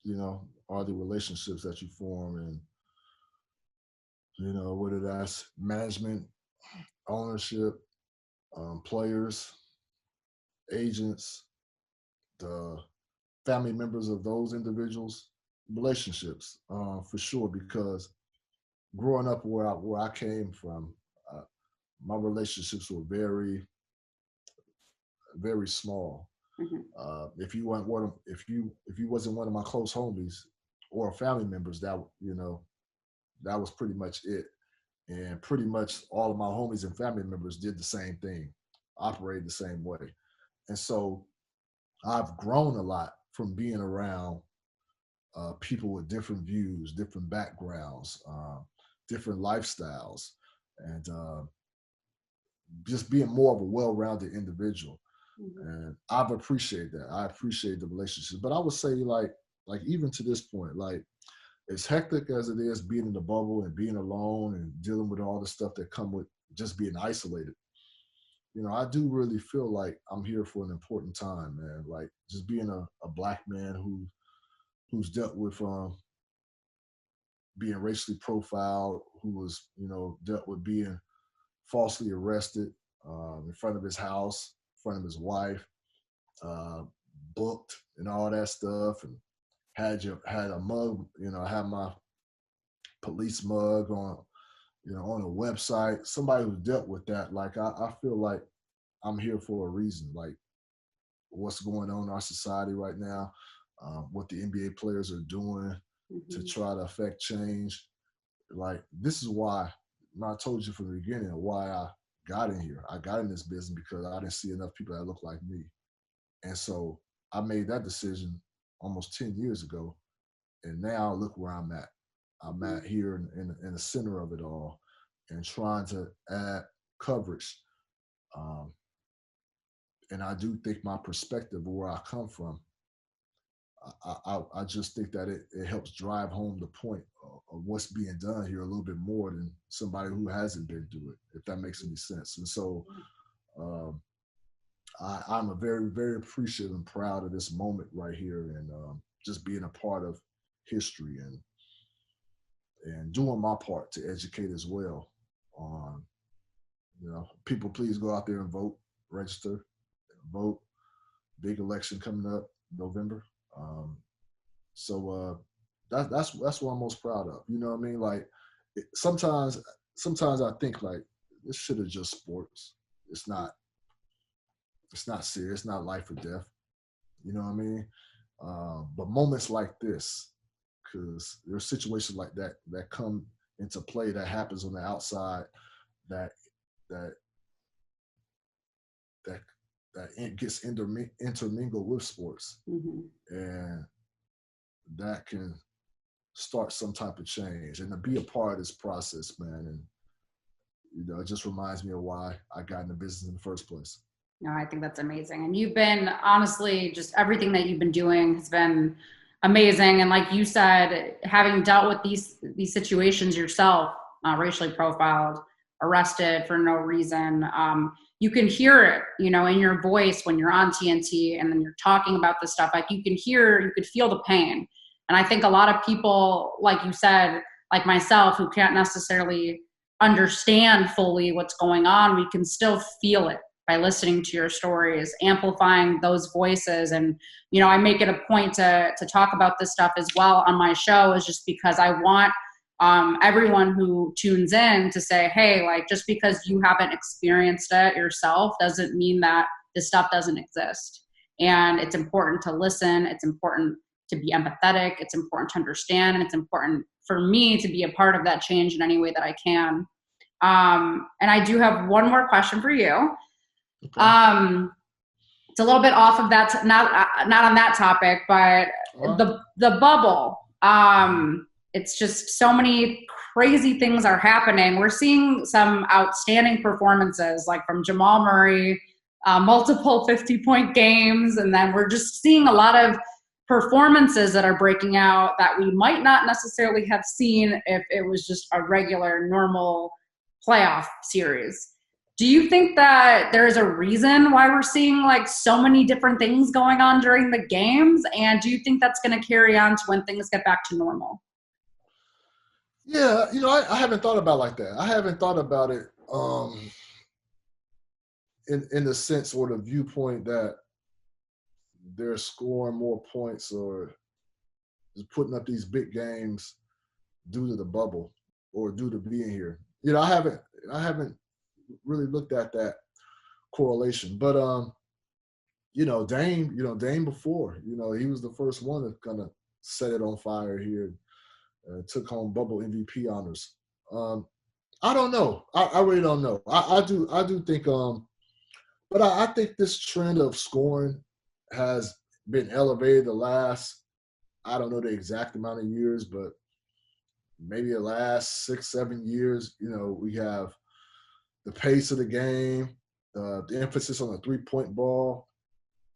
You know, are the relationships that you form, and you know, whether that's management, ownership, players, agents, the family members of those individuals, relationships, for sure. Because growing up where I came from, my relationships were very, very small. If you weren't if you wasn't one of my close homies or family members, that, you know, that was pretty much it. And pretty much all of my homies and family members did the same thing, operated the same way. And so I've grown a lot from being around people with different views, different backgrounds, different lifestyles, and just being more of a well-rounded individual. And I've appreciated that. I appreciate the relationships. But I would say, like even to this point, like, as hectic as it is being in the bubble and being alone and dealing with all the stuff that come with just being isolated, you know, I do really feel like I'm here for an important time, man. Like, just being a black man who's dealt with being racially profiled, who was, you know, dealt with being falsely arrested in front of his house, in front of his wife, booked and all that stuff, and had a mug, you know, had my police mug on, you know, on a website. Somebody who dealt with that, like, I feel like I'm here for a reason. Like, what's going on in our society right now, what the NBA players are doing to try to affect change. Like, this is why, I told you from the beginning why I got in here. I got in this business because I didn't see enough people that look like me. And so I made that decision almost 10 years ago. And now look where I'm at. I'm at here in the center of it all, and trying to add coverage. And I do think my perspective of where I come from, I just think that it helps drive home the point of what's being done here a little bit more than somebody who hasn't been through it, if that makes any sense. And so I'm a very, very appreciative and proud of this moment right here, and just being a part of history and doing my part to educate as well. You know, people, please go out there and vote, register, vote. Big election coming up November. So that's what I'm most proud of. You know what I mean? Like, sometimes I think, like, this should have just sports. It's not serious. It's not life or death. You know what I mean? But moments like this, because there are situations like that come into play, that happens on the outside, that it gets intermingled with sports, and that can start some type of change. And to be a part of this process, man, and you know, it just reminds me of why I got in the business in the first place. No, I think that's amazing. And you've been, honestly, just everything that you've been doing has been amazing. And like you said, having dealt with these situations yourself, racially profiled, arrested for no reason, you can hear it, you know, in your voice when you're on TNT and then you're talking about this stuff. Like you could feel the pain. And I think a lot of people, like you said, like myself, who can't necessarily understand fully what's going on, we can still feel it by listening to your stories, amplifying those voices. And, you know, I make it a point to talk about this stuff as well on my show, is just because I want everyone who tunes in to say, hey, like, just because you haven't experienced it yourself doesn't mean that this stuff doesn't exist. And it's important to listen. It's important to be empathetic. It's important to understand. And it's important for me to be a part of that change in any way that I can. And I do have one more question for you. Okay. It's a little bit off of that, not on that topic, but the bubble. It's just so many crazy things are happening. We're seeing some outstanding performances, like from Jamal Murray, multiple 50-point games, and then we're just seeing a lot of performances that are breaking out that we might not necessarily have seen if it was just a regular, normal playoff series. Do you think that there's a reason why we're seeing like so many different things going on during the games? And do you think that's going to carry on to when things get back to normal? Yeah, you know, I haven't thought about it like that. I haven't thought about it in the sense or the viewpoint that they're scoring more points or just putting up these big games due to the bubble or due to being here. You know, I haven't really looked at that correlation. But you know, Dame before, you know, he was the first one to kind of set it on fire here. Took home bubble MVP honors. I don't know. I really don't know. I do think but I think this trend of scoring has been elevated the last, I don't know the exact amount of years, but maybe the last 6-7 years. You know, we have the pace of the game, the emphasis on the three-point ball.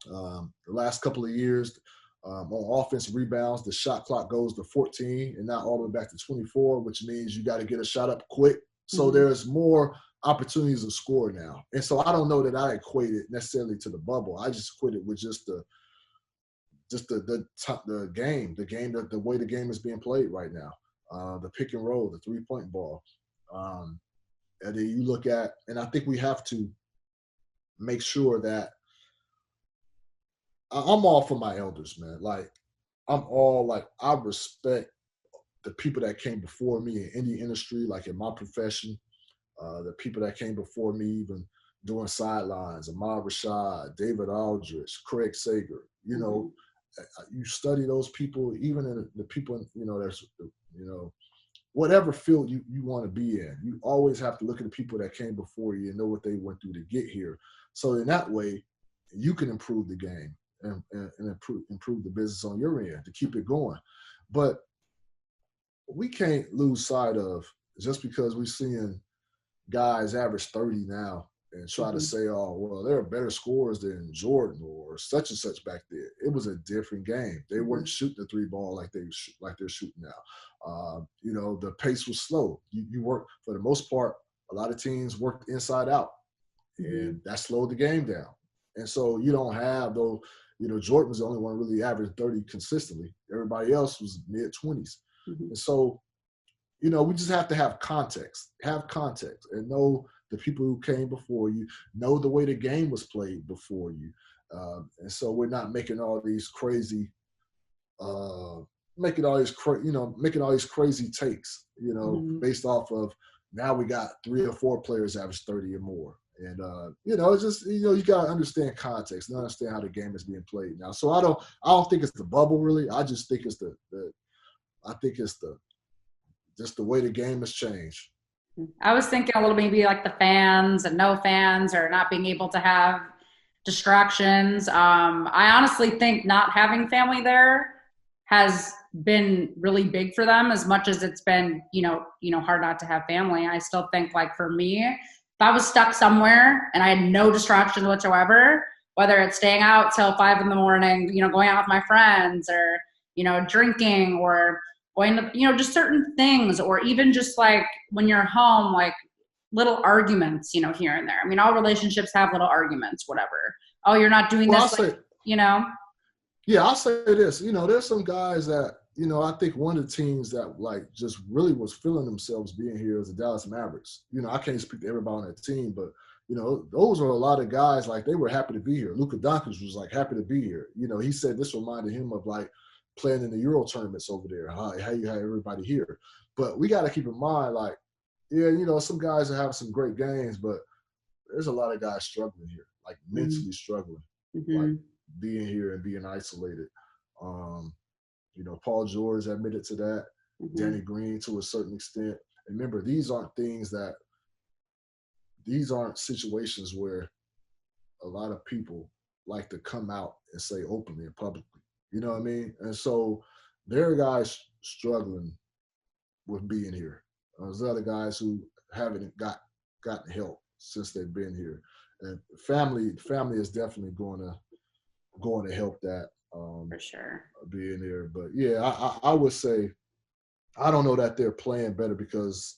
The last couple of years, on offensive rebounds, the shot clock goes to 14 and not all the way back to 24, which means you got to get a shot up quick. So there's more opportunities to score now. And so I don't know that I equate it necessarily to the bubble. I just equate it with just the game, the way the game is being played right now. The pick and roll, the three-point ball. And then you look at, and I think we have to make sure that I'm all for my elders, man. Like, I respect the people that came before me in any industry, like in my profession, the people that came before me, even doing sidelines, Ahmad Rashad, David Aldridge, Craig Sager. You know, you study those people, even in the people, you know, that's, you know, whatever field you want to be in, you always have to look at the people that came before you and know what they went through to get here. So in that way, you can improve the game and improve the business on your end to keep it going. But we can't lose sight of, just because we're seeing guys average 30 now and try to say, oh, well, they're better scorers than Jordan or such and such back then. It was a different game. They weren't shooting the three ball like they're shooting now. You know, the pace was slow. You work, for the most part, a lot of teams worked inside out, and that slowed the game down. And so you don't have those, you know, Jordan was the only one really averaged 30 consistently. Everybody else was mid-20s. And so, you know, we just have to have context and know the people who came before you, know the way the game was played before you. And so we're not making all these crazy, making all these crazy takes, you know, based off of, now we got 3 or 4 players average 30 or more. And, you know, it's just, you know, you got to understand context and understand how the game is being played now. So I don't think it's the bubble really. I just think it's just the way the game has changed. I was thinking a little maybe like the fans and no fans, or not being able to have distractions. I honestly think not having family there has been really big for them, as much as it's been, you know, hard not to have family. I still think, like, for me, if I was stuck somewhere and I had no distractions whatsoever, whether it's staying out till 5 a.m, you know, going out with my friends, or, you know, drinking, or going to, you know, just certain things, or even just like when you're home, like little arguments, you know, here and there. I mean, all relationships have little arguments, whatever. Oh, you're not doing Well, this, like, you know? yeah, I'll say this. You know, there's some guys that, you know, I think one of the teams that like just really was feeling themselves being here is the Dallas Mavericks. You know, I can't speak to everybody on that team, but you know, those are a lot of guys like they were happy to be here. Luka Doncic was like happy to be here. You know, he said this reminded him of like playing in the Euro tournaments over there. How you had everybody here, but we got to keep in mind, like, yeah, you know, some guys are having some great games, but there's a lot of guys struggling here, like mentally struggling, like being here and being isolated. You know, Paul George admitted to that, Danny Green to a certain extent. And remember, these aren't situations where a lot of people like to come out and say openly and publicly. You know what I mean? And so there are guys struggling with being here. There's other guys who haven't gotten help since they've been here. And family is definitely going to help that. For sure. Being there. But yeah, I would say I don't know that they're playing better because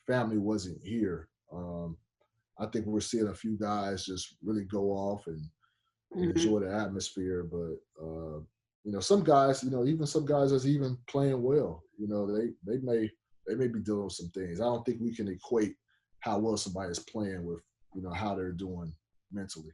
family wasn't here. I think we're seeing a few guys just really go off and enjoy the atmosphere. But you know, some guys, you know, even some guys that's even playing well, you know, they may be dealing with some things. I don't think we can equate how well somebody is playing with, you know, how they're doing mentally.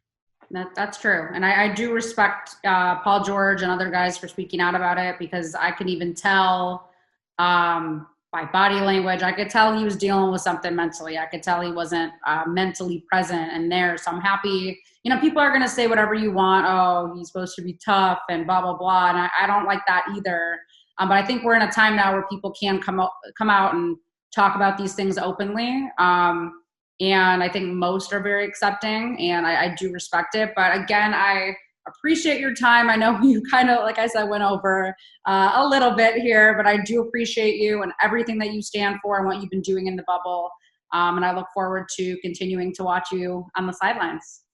That's true. And I do respect Paul George and other guys for speaking out about it, because I can even tell by body language, I could tell he was dealing with something mentally. I could tell he wasn't mentally present and there. So I'm happy. You know, people are going to say whatever you want. Oh, he's supposed to be tough and blah, blah, blah. And I don't like that either. But I think we're in a time now where people can come out and talk about these things openly. And I think most are very accepting, and I do respect it. But again, I appreciate your time. I know you kind of, like I said, went over a little bit here, but I do appreciate you and everything that you stand for and what you've been doing in the bubble. And I look forward to continuing to watch you on the sidelines.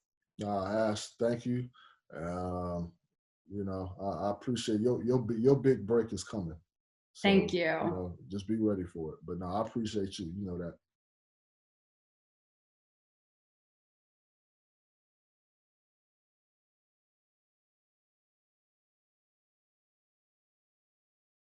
Ash, thank you. You know, I appreciate your big break is coming. So, Thank you. You know, just be ready for it. But no, I appreciate you. You know that.